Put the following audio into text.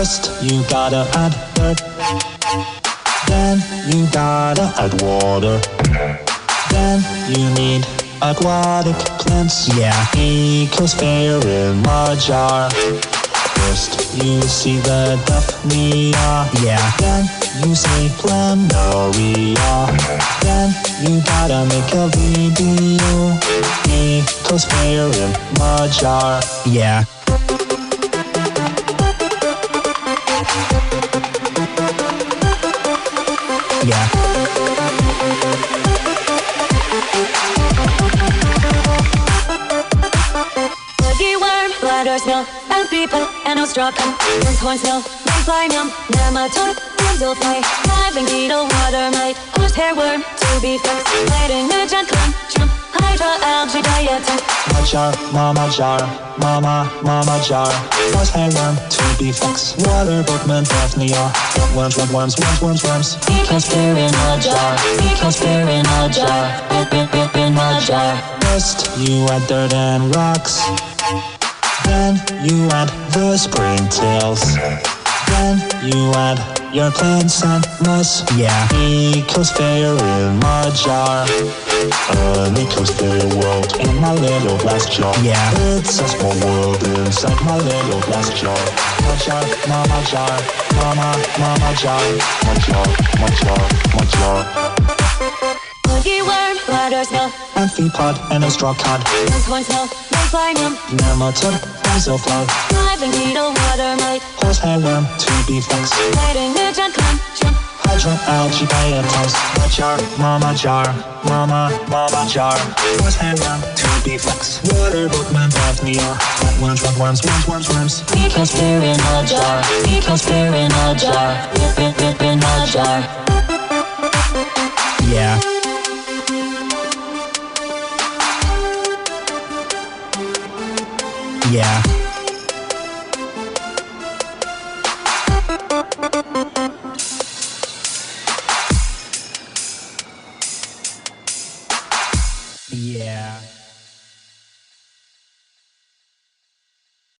First you gotta add dirt, then you gotta add water, then you need aquatic plants. Yeah, Ecosphere in my jar. First you see the Daphnia, yeah. Then you see Planaria. Then you gotta make a video. Ecosphere in my jar, yeah. Yeah. Boogie worm, bladder smell, and people, and ostracan, horn smell, flymium, nematode, fly, diving beetle, water mite, horsehair worm, to be fixed, fighting a gentleman, shrimp, hydra, algae, diatom. Mama jar, mama jar. Horsehair worm, to be fixed. Water bookman, Daphnia. Worms. Ecosphere in a jar, Ecosphere in a jar, in a jar. First you add dirt and rocks, then you add the springtails, then you add your plants and moss. Yeah, Ecosphere in my jar. An Ecosphere world in my little glass jar. Yeah, it's a small world inside my little glass jar. My jar, mama jar, mama jar, my jar, my jar, my jar. Boogie worm, bladder smell, Amphipod and ostracod, horn smell, flymium, nematode, fly, diving beetle, water mite, horsehair worm, to be fixed. fighting a gentleman, shrimp, Hydra, algae, diatoms. My jar, mama jar, mama jar. Horsehair worm, to be fixed. Water bookman, Daphnia. Worms. Ecosphere in a jar, Ecosphere in a jar, in a jar. Yeah. Yeah.